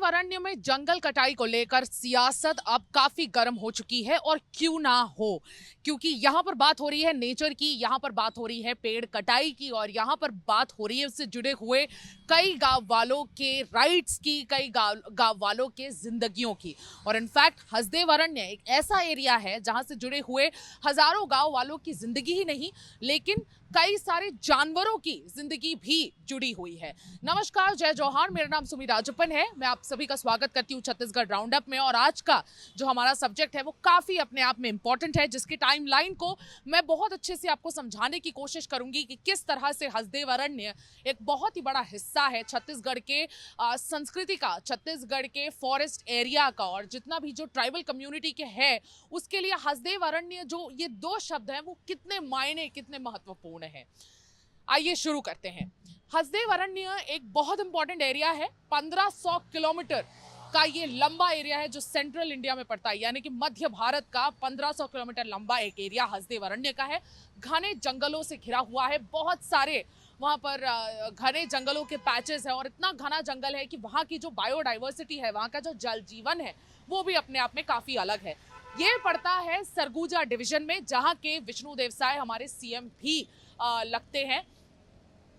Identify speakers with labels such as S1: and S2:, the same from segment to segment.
S1: हसदेव अरण्य में जंगल कटाई को लेकर सियासत अब काफी गर्म हो चुकी है और क्यों ना हो, क्योंकि यहाँ पर बात हो रही है नेचर की, यहाँ पर बात हो रही है पेड़ कटाई की और यहाँ पर बात हो रही है उससे जुड़े हुए कई गांव वालों के राइट्स की, कई गांव वालों के जिंदगियों की। और इनफैक्ट हसदेव अरण्य एक ऐसा एरिया है जहां से जुड़े हुए हजारों गांव वालों की जिंदगी ही नहीं, लेकिन कई सारे जानवरों की जिंदगी भी जुड़ी हुई है। नमस्कार, जय जौहार, मेरा नाम सुमी राजप्पन है। मैं आप सभी का स्वागत करती हूँ छत्तीसगढ़ राउंड अप में। और आज का जो हमारा सब्जेक्ट है वो काफी अपने आप में इंपॉर्टेंट है, जिसकी टाइमलाइन को मैं बहुत अच्छे से आपको समझाने की कोशिश करूंगी कि किस तरह से हसदेव अरण्य एक बहुत ही बड़ा हिस्सा है छत्तीसगढ़ के संस्कृति का, छत्तीसगढ़ के फॉरेस्ट एरिया का, और जितना भी जो ट्राइबल कम्युनिटी के है उसके लिए हसदेव अरण्य जो ये दो शब्द हैं वो कितने मायने, कितने महत्वपूर्ण है। आइए शुरू करते हैं। हसदेव अरण्य एक बहुत इंपॉर्टेंट एरिया है। 1500 किलोमीटर का ये लंबा एरिया है जो सेंट्रल इंडिया में पड़ता है, यानी कि मध्य भारत का 1500 किलोमीटर लंबा एक एरिया हसदेव अरण्य का है। घने जंगलों से घिरा हुआ है, बहुत सारे वहाँ पर घने जंगलों के पैचेस है और इतना घना जंगल है कि वहाँ की जो बायोडाइवर्सिटी है, वहाँ का जो जल जीवन है वो भी अपने आप में काफी अलग है। ये पड़ता है सरगुजा डिवीजन में, जहाँ के विष्णु देवसाय हमारे सीएम भी लगते हैं।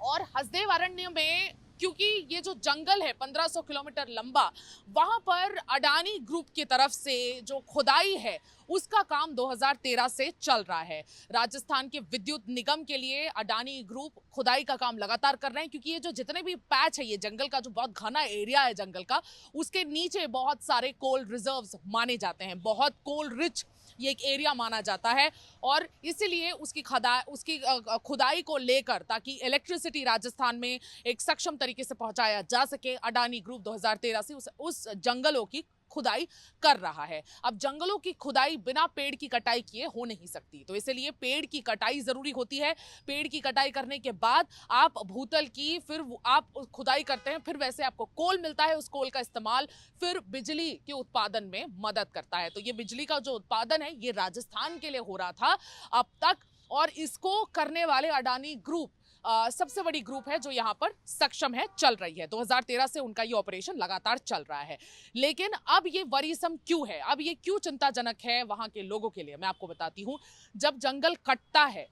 S1: और हसदेव अरण्य में क्योंकि ये जो जंगल है 1500 किलोमीटर लंबा, वहां पर अडानी ग्रुप की तरफ से जो खुदाई है उसका काम 2013 से चल रहा है। राजस्थान के विद्युत निगम के लिए अडानी ग्रुप खुदाई का काम लगातार कर रहे हैं, क्योंकि ये जो जितने भी पैच है, ये जंगल का जो बहुत घना एरिया है जंगल का, उसके नीचे बहुत सारे कोल रिजर्व्स माने जाते हैं, बहुत कोल रिच ये एक एरिया माना जाता है। और इसीलिए उसकी खुदाई को लेकर, ताकि इलेक्ट्रिसिटी राजस्थान में एक सक्षम तरीके से पहुंचाया जा सके, अडानी ग्रुप 2013 से उस जंगलों की खुदाई कर रहा है। अब जंगलों की खुदाई बिना पेड़ की कटाई किए हो नहीं सकती, तो इसलिए पेड़ की कटाई जरूरी होती है। पेड़ की कटाई करने के बाद आप भूतल की फिर आप खुदाई करते हैं, फिर वैसे आपको कोल मिलता है। उस कोल का इस्तेमाल फिर बिजली के उत्पादन में मदद करता है। तो ये बिजली का जो उत्पादन है ये राजस्थान के लिए हो रहा था अब तक, और इसको करने वाले अडानी ग्रुप सबसे बड़ी ग्रुप है जो यहाँ पर सक्षम है, चल रही है। 2013 से उनका ये ऑपरेशन लगातार चल रहा है। लेकिन अब ये वरीसम क्यों है, अब ये क्यों चिंताजनक है वहां के लोगों के लिए, मैं आपको बताती हूँ। जब जंगल कटता है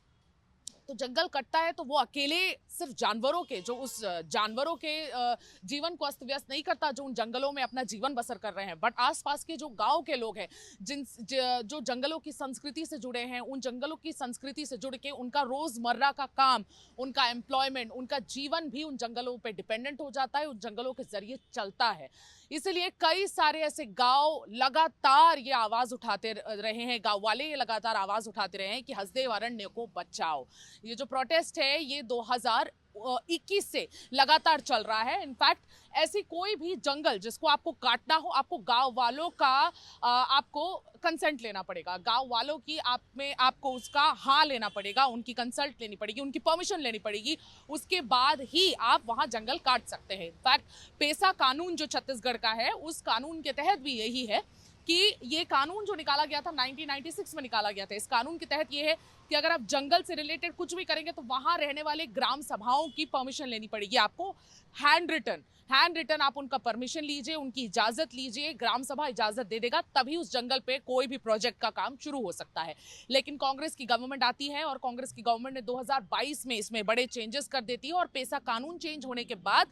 S1: तो वो अकेले सिर्फ जानवरों के, जो उस जानवरों के जीवन को अस्त व्यस्त नहीं करता जो उन जंगलों में अपना जीवन बसर कर रहे हैं, बट आसपास के जो गांव के लोग हैं जो जंगलों की संस्कृति से जुड़े हैं, उन जंगलों की संस्कृति से जुड़ के उनका रोजमर्रा का काम, उनका एम्प्लॉयमेंट, उनका जीवन भी उन जंगलों पे डिपेंडेंट हो जाता है, उन जंगलों के जरिए चलता है। इसलिए कई सारे ऐसे गांव लगातार ये आवाज उठाते रहे हैं, गांव वाले ये लगातार आवाज उठाते रहे हैं कि हसदेव अरण्य को बचाओ। ये जो प्रोटेस्ट है ये 2021 से लगातार चल रहा है। इनफैक्ट ऐसी कोई भी जंगल जिसको आपको काटना हो, आपको गांव वालों का आपको कंसेंट लेना पड़ेगा, गांव वालों की आपको उसका हाँ लेना पड़ेगा, उनकी कंसल्ट लेनी पड़ेगी, उनकी परमिशन लेनी पड़ेगी, उसके बाद ही आप वहां जंगल काट सकते हैं। इनफैक्ट पेसा कानून जो छत्तीसगढ़ का है, उस कानून के तहत भी यही है कि ये कानून जो निकाला गया था 1996 में निकाला गया था, इस कानून के तहत ये है कि अगर आप जंगल से रिलेटेड कुछ भी करेंगे तो वहां रहने वाले ग्राम सभाओं की परमिशन लेनी पड़ेगी आपको। हैंड रिटन आप उनका परमिशन लीजिए, उनकी इजाजत लीजिए, ग्राम सभा इजाजत दे देगा, तभी उस जंगल पे कोई भी प्रोजेक्ट का काम शुरू हो सकता है। लेकिन कांग्रेस की गवर्नमेंट आती है और कांग्रेस की गवर्नमेंट ने 2022 में इसमें बड़े चेंजेस कर देती है, और पेसा कानून चेंज होने के बाद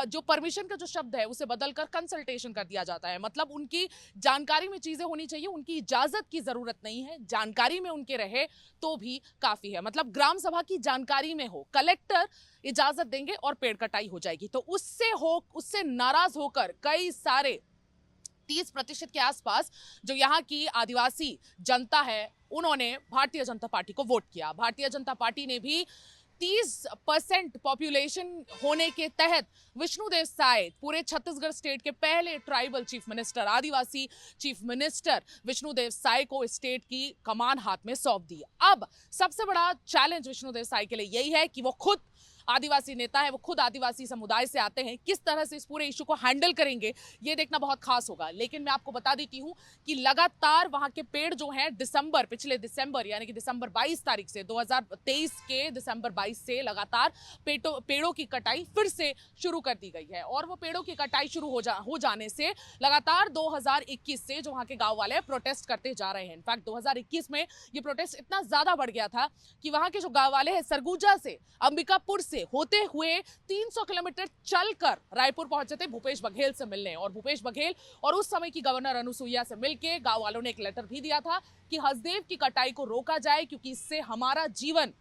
S1: जो परमिशन का जो शब्द है उसे बदलकर कंसल्टेशन कर दिया जाता है। मतलब उनकी जानकारी में चीजें होनी चाहिए, उनकी इजाजत की जरूरत नहीं है, जानकारी में उनके रहे तो भी काफी है। मतलब ग्राम सभा की जानकारी में हो, कलेक्टर इजाजत देंगे और पेड़ कटाई हो जाएगी। तो उससे नाराज होकर कई सारे 30% के आसपास जो यहाँ की आदिवासी जनता है उन्होंने भारतीय जनता पार्टी को वोट किया। भारतीय जनता पार्टी ने भी 30% पॉपुलेशन होने के तहत विष्णुदेव साय, पूरे छत्तीसगढ़ स्टेट के पहले ट्राइबल चीफ मिनिस्टर, आदिवासी चीफ मिनिस्टर विष्णुदेव साय को स्टेट की कमान हाथ में सौंप दी। अब सबसे बड़ा चैलेंज विष्णुदेव साय के लिए यही है कि वो खुद आदिवासी नेता है, वो खुद आदिवासी समुदाय से आते हैं, किस तरह से इस पूरे इशू को हैंडल करेंगे ये देखना बहुत खास होगा। लेकिन मैं आपको बता देती हूँ कि लगातार वहां के पेड़ जो हैं पिछले दिसंबर यानी कि दिसंबर 22 तारीख से 2023 के दिसंबर 22 से लगातार पेड़ों की कटाई फिर से शुरू कर दी गई है। और वो पेड़ों की कटाई शुरू हो जाने से लगातार 2021 से जो वहां के गांव वाले प्रोटेस्ट करते जा रहे हैं। इनफैक्ट 2021 में ये प्रोटेस्ट इतना ज्यादा बढ़ गया था कि वहां के जो गांव वाले हैं सरगुजा से, अंबिकापुर से होते हुए 300 किलोमीटर चलकर रायपुर पहुंचे थे भूपेश बघेल से मिलने। और भूपेश बघेल और उस समय की गवर्नर अनुसुईया से मिलकर गांव वालों ने एक लेटर भी दिया था कि हसदेव की कटाई को रोका जाए, क्योंकि इससे हमारा जीवन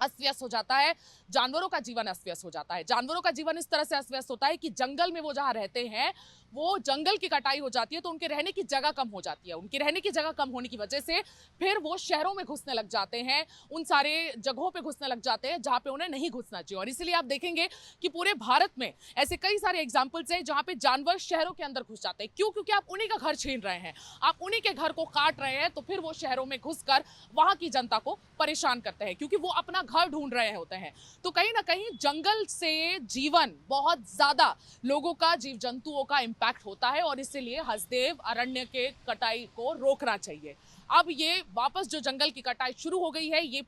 S1: अस्त व्यस्त हो जाता है, जानवरों का जीवन अस्त व्यस्त हो जाता है। जानवरों का जीवन इस तरह से अस्त व्यस्त होता है कि जंगल में वो जहां रहते हैं वो जंगल की कटाई हो जाती है तो उनके रहने की जगह कम हो जाती है। उनके रहने की जगह कम होने की वजह से फिर वो शहरों में घुसने लग जाते हैं, उन सारे जगहों पे घुसने लग जाते हैं जहां पे उन्हें नहीं घुसना चाहिए। और इसलिए आप देखेंगे कि पूरे भारत में ऐसे कई सारे एग्जाम्पल्स हैं जहां पे जानवर शहरों के अंदर घुस जाते हैं। क्यों? क्योंकि आप उन्हीं का घर छीन रहे हैं, आप उन्हीं के घर को काट रहे हैं, तो फिर वो शहरों में घुसकर वहां की जनता को परेशान करते हैं क्योंकि वो अपना घर ढूंढ रहे होते हैं। तो कहीं ना कहीं जंगल से जीवन बहुत ज्यादा लोगों का, जीव जंतुओं का इंपैक्ट होता है और इसलिए हसदेव अरण्य के कटाई को रोकना चाहिए। अब ये वापस जो जंगल की कटाई शुरू हो गई है, ये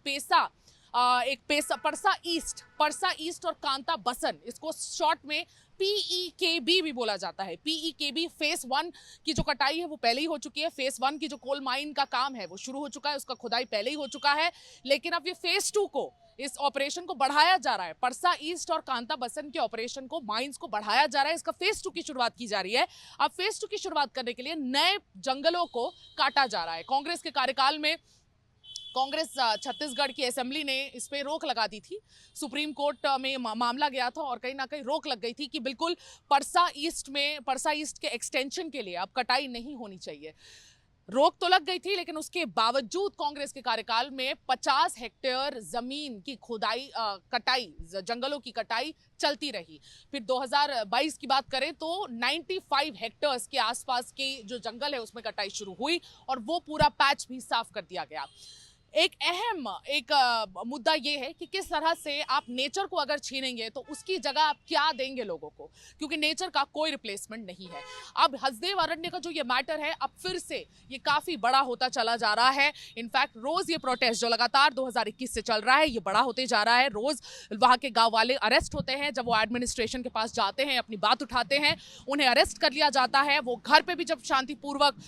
S1: परसा ईस्ट और कांता बसन, इसको शॉर्ट में PEKB भी बोला जाता है। PEKB फेस 1 की जो कटाई है वो पहले ही हो चुकी है। फेस 1 की जो कोल माइन का काम है वो शुरू हो चुका है, उसका खुदाई पहले ही हो चुका है। लेकिन अब ये फेस 2 को, इस ऑपरेशन को बढ़ाया जा रहा है। परसा ईस्ट और कांता बसन के ऑपरेशन को, माइंस को बढ़ाया जा रहा है। इसका फेस 2 की शुरुआत की जा रही है। अब फेस 2 की शुरुआत करने के लिए नए जंगलों को काटा जा रहा है। कांग्रेस के कार्यकाल में कांग्रेस छत्तीसगढ़ की असेंबली ने इस पे रोक लगा दी थी। सुप्रीम कोर्ट में मामला गया था और कहीं ना कहीं रोक लग गई थी कि बिल्कुल परसा ईस्ट के एक्सटेंशन के लिए अब कटाई नहीं होनी चाहिए। रोक तो लग गई थी, लेकिन उसके बावजूद कांग्रेस के कार्यकाल में 50 हेक्टेयर जमीन की कटाई, जंगलों की कटाई चलती रही। फिर 2022 की बात करें तो 95 हेक्टेयर्स के आसपास के जो जंगल है उसमें कटाई शुरू हुई और वो पूरा पैच भी साफ कर दिया गया। एक अहम मुद्दा ये है कि किस तरह से आप नेचर को अगर छीनेंगे तो उसकी जगह आप क्या देंगे लोगों को, क्योंकि नेचर का कोई रिप्लेसमेंट नहीं है। अब हसदेव अरण्य का जो ये मैटर है अब फिर से ये काफी बड़ा होता चला जा रहा है। इनफैक्ट रोज ये प्रोटेस्ट जो लगातार 2021 से चल रहा है ये बड़ा होते जा रहा है। रोज वहां के गांव वाले अरेस्ट होते हैं, जब वो एडमिनिस्ट्रेशन के पास जाते हैं, अपनी बात उठाते हैं, उन्हें अरेस्ट कर लिया जाता है। वो घर पे भी जब शांतिपूर्वक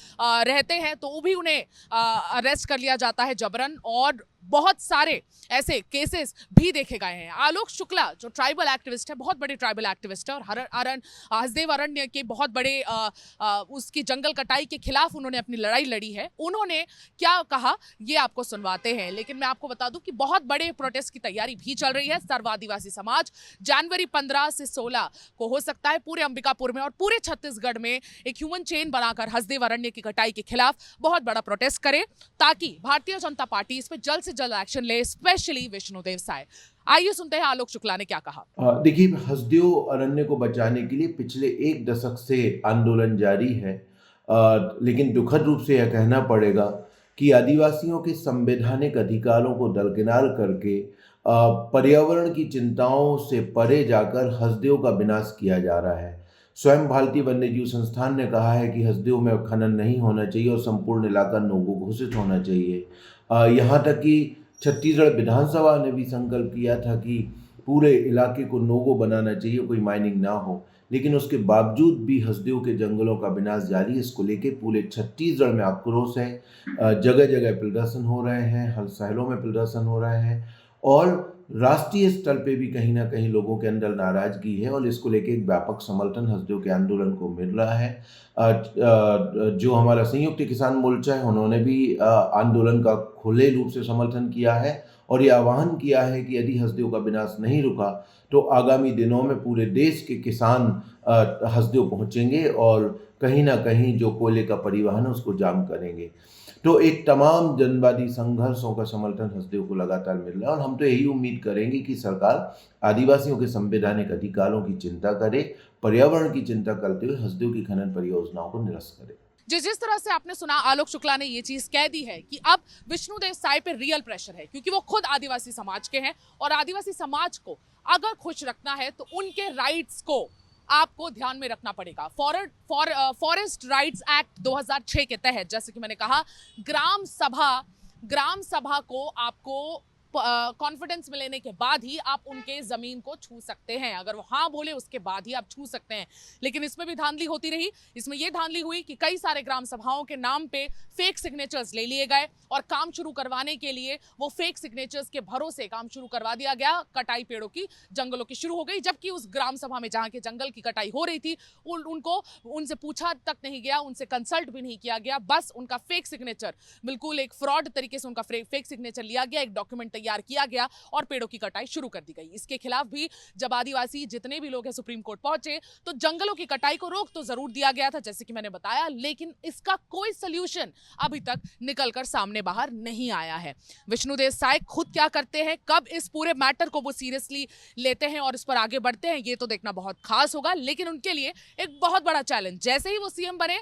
S1: रहते हैं तो भी उन्हें अरेस्ट कर लिया जाता है जबरन। और बहुत सारे ऐसे केसेस भी देखे गए हैं। आलोक शुक्ला जो ट्राइबल एक्टिविस्ट है, बहुत बड़े ट्राइबल एक्टिविस्ट है और हसदेव अरण्य के बहुत बड़े उसकी जंगल कटाई के खिलाफ उन्होंने अपनी लड़ाई लड़ी है। उन्होंने क्या कहा ये आपको सुनवाते हैं, लेकिन मैं आपको बता दूं कि बहुत बड़े प्रोटेस्ट की तैयारी भी चल रही है। सर्व आदिवासी समाज जनवरी 15 से 16 को हो सकता है पूरे अंबिकापुर में और पूरे छत्तीसगढ़ में एक ह्यूमन चेन बनाकर हसदेव अरण्य की कटाई के खिलाफ बहुत बड़ा प्रोटेस्ट करे, ताकि भारतीय जनता पार्टी इस पर जल्द से जल्द एक्शन ले, स्पेशली विष्णुदेव साय। आइए सुनते हैं आलोक शुक्ला ने क्या कहा।
S2: देखिए, हसदेव अरण्य को बचाने के लिए पिछले 1 दशक से आंदोलन जारी है। लेकिन दुखद रूप से यह कहना पड़ेगा कि आदिवासियों के संवैधानिक अधिकारों को दरकिनार करके पर्यावरण की चिंताओं से परे जाकर हसदेव का विनाश किया जा रहा है। स्वयं भारतीय वन्यजीव संस्थान ने कहा है कि हसदेव में खनन नहीं होना चाहिए और संपूर्ण इलाका नोगो घोषित होना चाहिए। यहाँ तक कि छत्तीसगढ़ विधानसभा ने भी संकल्प किया था कि पूरे इलाके को नोगो बनाना चाहिए, कोई माइनिंग ना हो। लेकिन उसके बावजूद भी हसदेव के जंगलों का विनाश जारी है। इसको लेके पूरे छत्तीसगढ़ में आक्रोश है। जगह जगह प्रदर्शन हो रहे हैं, हर शहरों में प्रदर्शन हो रहे हैं और राष्ट्रीय स्तर पे भी कहीं ना कहीं लोगों के अंदर नाराजगी है और इसको लेके एक व्यापक समर्थन हसदेव के आंदोलन को मिल रहा है। जो हमारा संयुक्त किसान मोर्चा है उन्होंने भी आंदोलन का खुले रूप से समर्थन किया है और ये आह्वान किया है कि यदि हसदेव का विनाश नहीं रुका तो आगामी दिनों में पूरे देश के किसान हसदेव पहुंचेंगे और कहीं ना कहीं जो कोयले का परिवहन है उसको जाम करेंगे। तो एक तमाम जनवादी संघर्षों का समर्थन हसदेव को लगातार मिल रहा है और हम तो यही उम्मीद करेंगे कि सरकार आदिवासियों के संवैधानिक अधिकारों की चिंता करे, पर्यावरण की चिंता करते हुए हसदेव की खनन परियोजनाओं को निरस्त करे।
S1: जिस तरह से आपने सुना, आलोक शुक्ला ने ये चीज कह दी है कि अब विष्णुदेव साय पे रियल प्रेशर है, क्योंकि वो खुद आदिवासी समाज के हैं और आदिवासी समाज को अगर खुश रखना है तो उनके राइट्स को आपको ध्यान में रखना पड़ेगा। फॉरेस्ट राइट्स एक्ट 2006 के तहत, जैसे कि मैंने कहा, ग्राम सभा को आपको कॉन्फिडेंस में लेने के बाद ही आप उनके जमीन को छू सकते हैं। अगर वो हाँ बोले उसके बाद ही आप छू सकते हैं। लेकिन इसमें भी धांधली होती रही। इसमें यह धांधली हुई कि कई सारे ग्राम सभाओं के नाम पे फेक सिग्नेचर्स ले लिए गए और काम शुरू करवाने के लिए वो फेक सिग्नेचर्स के भरोसे काम शुरू करवा दिया गया। कटाई पेड़ों की, जंगलों की शुरू हो गई, जबकि उस ग्राम सभा में जहां के जंगल की कटाई हो रही थी उनसे पूछा तक नहीं गया, उनसे कंसल्ट भी नहीं किया गया। बस उनका फेक सिग्नेचर, बिल्कुल एक फ्रॉड तरीके से उनका फेक सिग्नेचर लिया गया, एक डॉक्यूमेंट तैयार किया गया और पेड़ों की कटाई शुरू कर दी गई। इसके खिलाफ भी जब आदिवासी जितने भी लोग हैं सुप्रीम कोर्ट पहुंचे तो जंगलों की कटाई को रोक तो जरूर दिया गया था, जैसे कि मैंने बताया, लेकिन इसका कोई सॉल्यूशन अभी तक निकलकर सामने बाहर नहीं आया है। विष्णुदेव साय खुद क्या करते हैं, कब इस पूरे मैटर को वो सीरियसली लेते हैं और इस पर आगे बढ़ते हैं, ये तो देखना बहुत खास होगा। लेकिन उनके लिए एक बहुत बड़ा चैलेंज, जैसे ही वो सीएम बने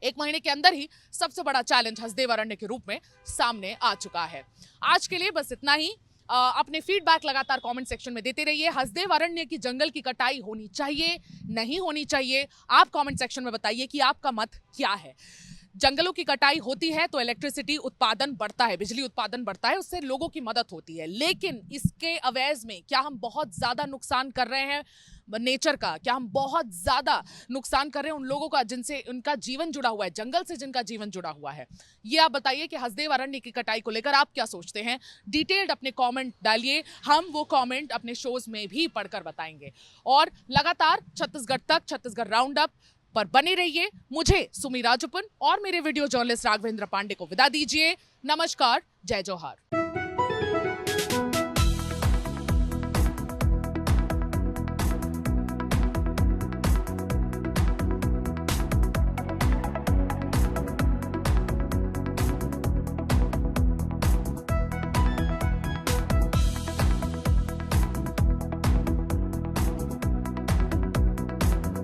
S1: 1 महीने के अंदर ही सबसे बड़ा चैलेंज हसदेव अरण्य के रूप में सामने आ चुका है। आज के लिए बस इतना ही। अपने फीडबैक लगातार कमेंट सेक्शन में देते रहिए। हसदेव अरण्य की जंगल की कटाई होनी चाहिए, नहीं होनी चाहिए, आप कमेंट सेक्शन में बताइए कि आपका मत क्या है। जंगलों की कटाई होती है तो इलेक्ट्रिसिटी उत्पादन बढ़ता है, बिजली उत्पादन बढ़ता है, उससे लोगों की मदद होती है। लेकिन इसके अवैज में क्या हम बहुत ज्यादा नुकसान कर रहे हैं नेचर का? क्या हम बहुत ज्यादा नुकसान कर रहे हैं उन लोगों का जिनसे उनका जीवन जुड़ा हुआ है, जंगल से जिनका जीवन जुड़ा हुआ है? ये आप बताइए कि हसदेव अरण्य की कटाई को लेकर आप क्या सोचते हैं। डिटेल्ड अपने कमेंट डालिए, हम वो कमेंट अपने शोज में भी पढ़कर बताएंगे। और लगातार छत्तीसगढ़ राउंड अप पर बने रहिए। मुझे सुमी राजपुन और मेरे वीडियो जर्नलिस्ट राघवेंद्र पांडे को विदा दीजिए। नमस्कार, जय जोहार।